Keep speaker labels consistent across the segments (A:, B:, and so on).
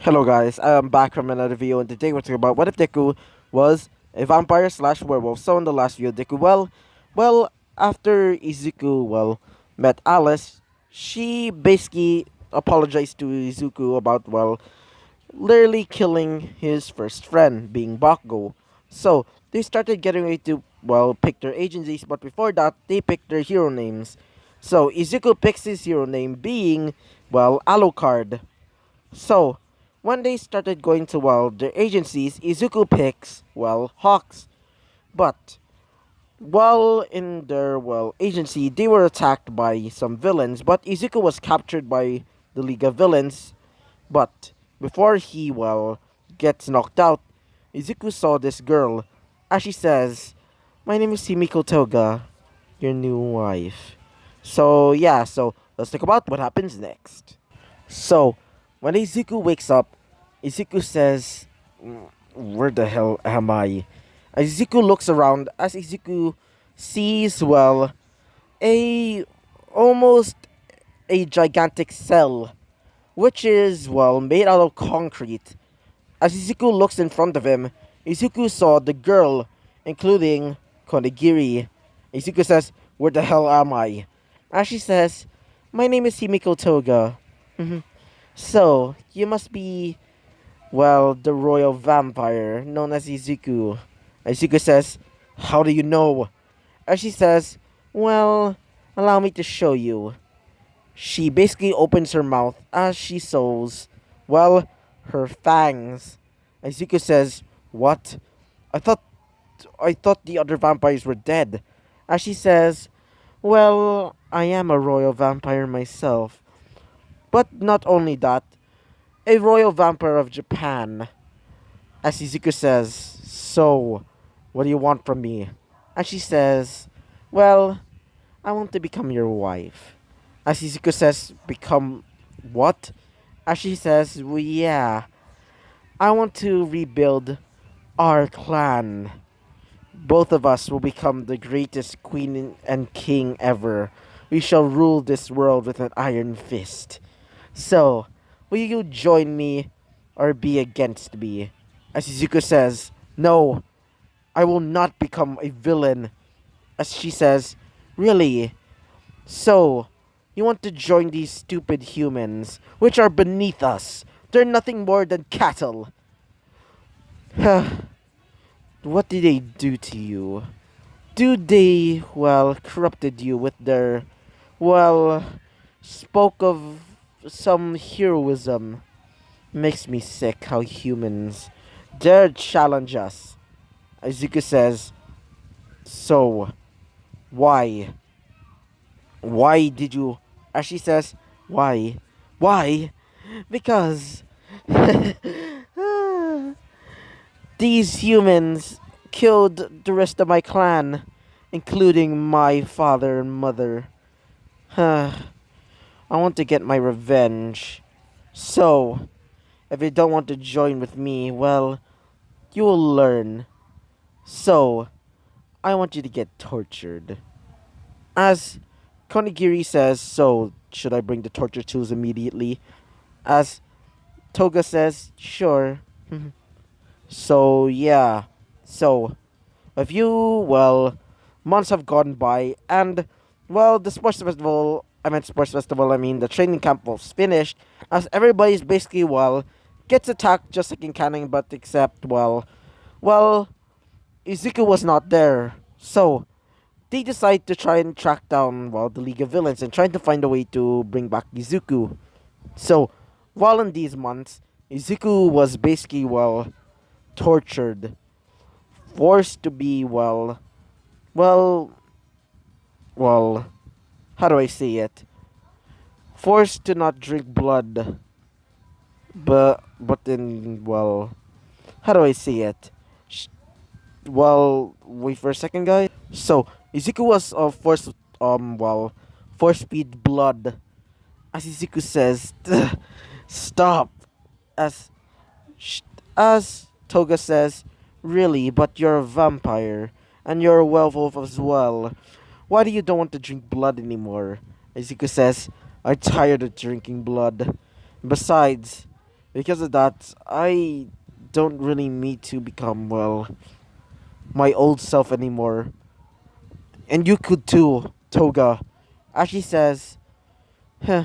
A: Hello guys, I am back from another video and today we're talking about what if Deku was a vampire slash werewolf. So in the last video, Deku, after Izuku, met Alice, she basically apologized to Izuku about, literally killing his first friend, being Bakugo. So, they started getting ready to, pick their agencies, but before that, they picked their hero names. So, Izuku picks his hero name being, Alucard. So, when they started going to, their agencies, Izuku picks, Hawks. But, while in their, agency, they were attacked by some villains, but Izuku was captured by the League of Villains. But, before he, gets knocked out, Izuku saw this girl, as she says, "My name is Himiko Toga, your new wife." So, yeah, so, let's talk about what happens next. So, when Izuku wakes up, Izuku says, Where the hell am I?" Izuku looks around as Izuku sees, a almost a gigantic cell, which is, made out of concrete. As Izuku looks in front of him, Izuku saw the girl, including Konigiri. Izuku says, "Where the hell am I?" As she says, "My name is Himiko Toga." So, you must be, the royal vampire known as Izuku. Izuku says, "How do you know?" As she says, "Well, allow me to show you." She basically opens her mouth as she shows, her fangs. Izuku says, "What? I thought I thought the other vampires were dead." As she says, "Well, I am a royal vampire myself. But not only that, a royal vampire of Japan." As Izuku says, "So, what do you want from me?" And she says, "Well, I want to become your wife." As Izuku says, "Become what?" As she says, "Well, yeah, I want to rebuild our clan. Both of us will become the greatest queen and king ever. We shall rule this world with an iron fist. So, will you join me or be against me?" As Izuku says, "No, I will not become a villain." As she says, "Really? So, you want to join these stupid humans, which are beneath us? They're nothing more than cattle." What did they do to you? Do they, corrupted you with their, well, spoke of some heroism? Makes me sick how humans dare challenge us." Izuku says, "So, why? Why did you..." As she says, "Why? Why? Because these humans killed the rest of my clan, including my father and mother. I want to get my revenge. So, if you don't want to join with me, you will learn. So, I want you to get tortured." As Konigiri says, "So, should I bring the torture tools immediately?" As Toga says, "Sure." So, yeah. So, a few, months have gone by, and, I mean, the training camp was finished, as everybody's basically, gets attacked just like in Canning, but except, well, Izuku was not there. So, they decide to try and track down, the League of Villains and trying to find a way to bring back Izuku. So, while in these months, Izuku was basically, tortured, forced to be, well, well, how do I say it? Forced to not drink blood, but then, how do I say it? Sh- wait for a second, guys. So, Izuku was, forced, force feed blood. As Izuku says, "Stop." As sh- as Toga says, "Really, but you're a vampire and you're a werewolf as well. Why do you don't want to drink blood anymore?" Izuku says, "I'm tired of drinking blood. Besides, Because of that, I don't really need to become, well, my old self anymore. And you could too, Toga. Ashi says, huh,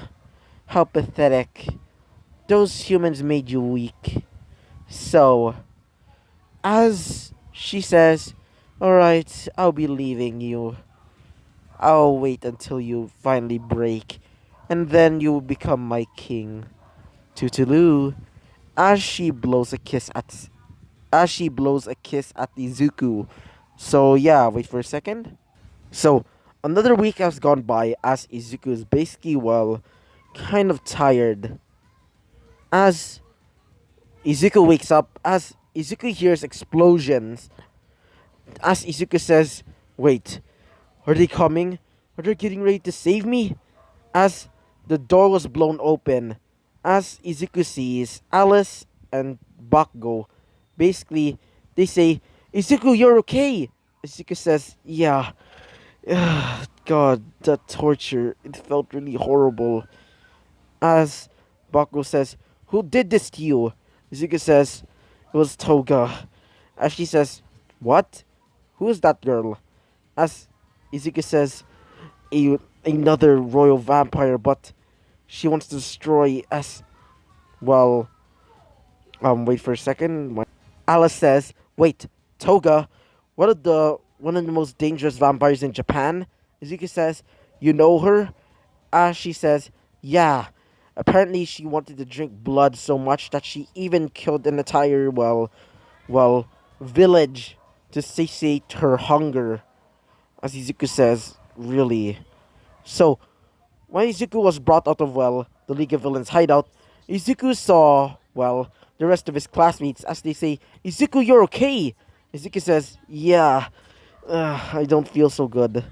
A: how pathetic. Those humans made you weak. So, as she says, alright, I'll be leaving you. I'll wait until you finally break, and then you will become my king. Tutulu. As she blows a kiss at Izuku. So yeah, wait for a second. So another week has gone by as Izuku is basically, well, kind of tired. As Izuku wakes up, as Izuku hears explosions, as Izuku says, "Wait, are they coming? Are they getting ready to save me?" As the door was blown open, as Izuku sees Alice and Bakugo, basically they say, "Izuku, you're okay." Izuku says, "Yeah." God, that torture, it felt really horrible. As Bakugo says, "Who did this to you?" Izuku says, "It was Toga." As she says, "What? Who is that girl?" As Izuku says, another royal vampire, but she wants to destroy us. Well, wait for a second. Alice says, "Wait, Toga, one of the most dangerous vampires in Japan?" Izuku says, "You know her?" She says, "Yeah. Apparently, she wanted to drink blood so much that she even killed an entire, well, village to satiate her hunger." As Izuku says, "Really?" So, when Izuku was brought out of, well, the League of Villains hideout, Izuku saw, well, the rest of his classmates as they say, "Izuku, you're okay." Izuku says, "Yeah, I don't feel so good."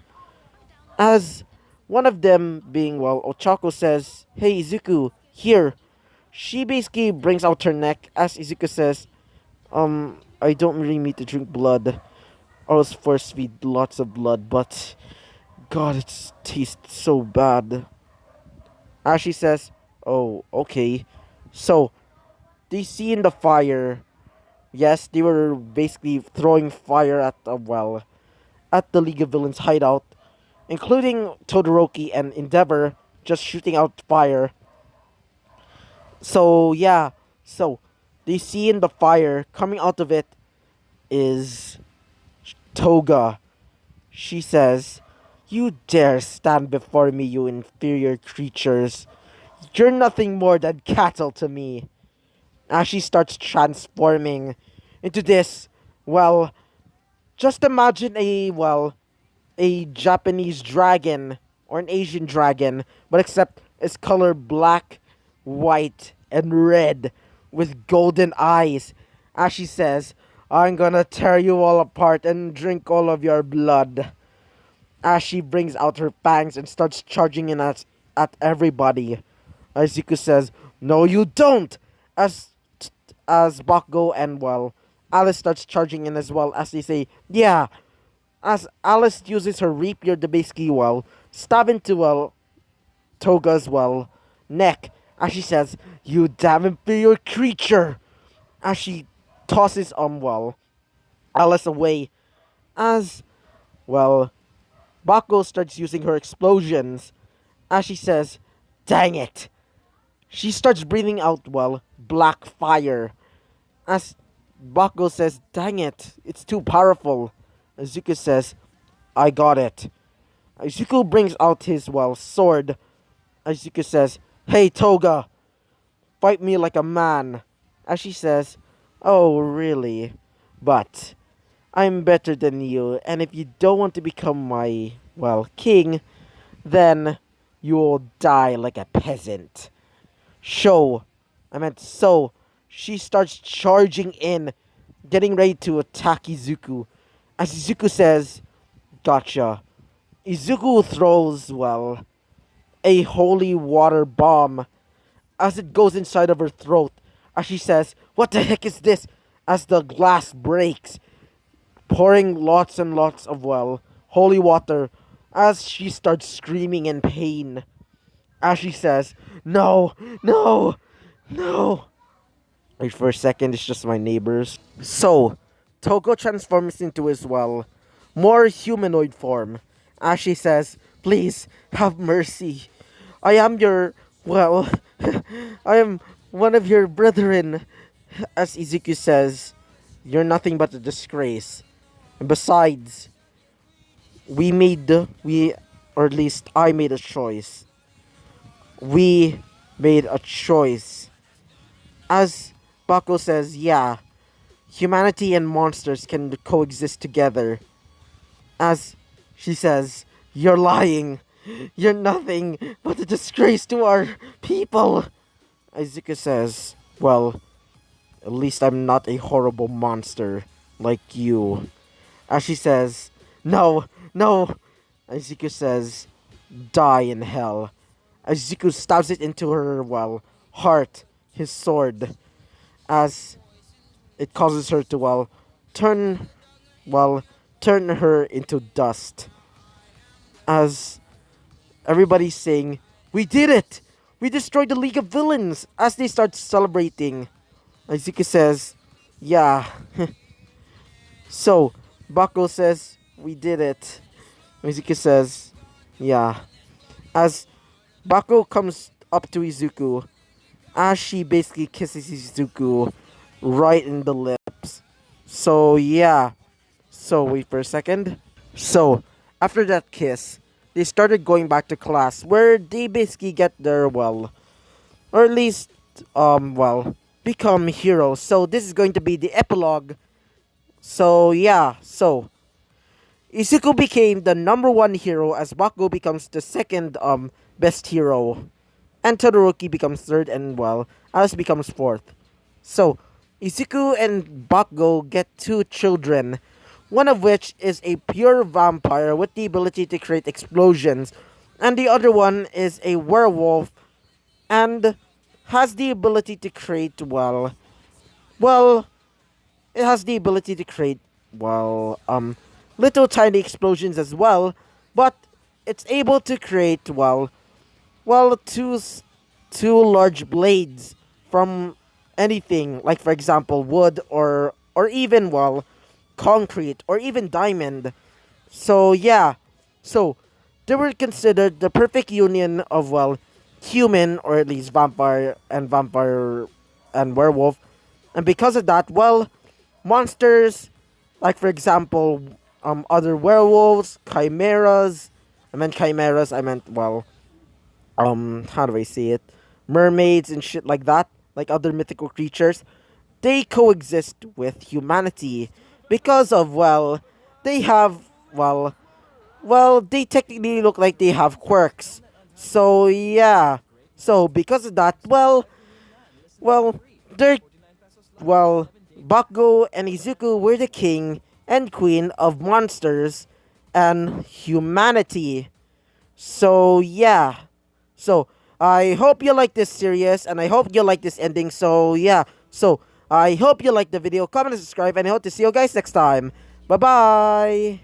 A: As one of them being, well, Ochako says, "Hey, Izuku, here." She basically brings out her neck as Izuku says, I don't really need to drink blood. I was forced to feed lots of blood, but God, it tastes so bad." Ashi says, "Oh, okay." So, they see in the fire, yes, they were basically throwing fire at the, well, at the League of Villains hideout, including Todoroki and Endeavor just shooting out fire. So, yeah, so they see in the fire, coming out of it is Toga. She says, "You dare stand before me, you inferior creatures. You're nothing more than cattle to me." As she starts transforming into this, well, just imagine a Japanese dragon or an Asian dragon, but except it's color black, white, and red with golden eyes. As she says, "I'm gonna tear you all apart and drink all of your blood." As she brings out her fangs and starts charging in at everybody. Izuku says, "No, you don't!" As as Bakugo and, well, Alice starts charging in as well as they say, "Yeah." As Alice uses her rapier to basically, well, stab into, well, Toga's, well, neck. As she says, "You damn inferior creature!" As she tosses, well, Alice away. As, well, Bakugo starts using her explosions. As she says, "Dang it." She starts breathing out, well, black fire. As Bakugo says, "Dang it, it's too powerful." Izuku says, "I got it." Izuku brings out his, well, sword. Izuku says, "Hey, Toga, fight me like a man." As she says, "Oh, really? But I'm better than you, and if you don't want to become my, well, king, then you'll die like a peasant." So, she starts charging in, getting ready to attack Izuku. As Izuku says, "Gotcha." Izuku throws, well, a holy water bomb as it goes inside of her throat. As she says, "What the heck is this?" As the glass breaks, pouring lots and lots of, well, holy water as she starts screaming in pain. As she says, "No, no, no." Wait for a second, it's just my neighbors. So, Toko transforms into his, well, more humanoid form. As she says, please, have mercy. I am your, well, I am one of your brethren. As Izuku says, you're nothing but a disgrace. And besides, or at least I made a choice. We made a choice. As Bako says, yeah, humanity and monsters can coexist together. As she says, you're lying. You're nothing but a disgrace to our people. Izuku says, well, at least I'm not a horrible monster like you. As she says, no, no. Izuku says, die in hell. Izuku stabs it into her, well, heart, his sword, as it causes her to, turn, well, turn her into dust. As everybody's saying, we did it! We destroyed the League of Villains! As they start celebrating, Izuku says, yeah. So, Bako says, we did it. Izuku says, yeah. As Bako comes up to Izuku, as she basically kisses Izuku right in the lips. So, yeah. So, wait for a second. So, after that kiss, they started going back to class where they basically get their, well, or at least, become heroes. So, this is going to be the epilogue. So, yeah. So, Izuku became the number one hero as Bakugo becomes the second, best hero. And Todoroki becomes third and, well, Alice becomes fourth. So, Izuku and Bakugo get two children, one of which is a pure vampire with the ability to create explosions, and the other one is a werewolf and has the ability to create, well, it has the ability to create, little tiny explosions as well, but it's able to create, two large blades from anything, like for example wood or even, concrete or even diamond. So yeah, so they were considered the perfect union of, human or at least vampire and werewolf, and because of that, monsters, like for example, other werewolves, chimeras. I meant, how do I say it? Mermaids and shit like that, like other mythical creatures, they coexist with humanity because of, they have, they technically look like they have quirks. So yeah. So because of that, well, they're, Bakugo and Izuku were the king and queen of monsters and humanity. So yeah. So I hope you like this series and I hope you like this ending. So yeah. So I hope you like the video, comment and subscribe, and I hope to see you guys next time. Bye bye.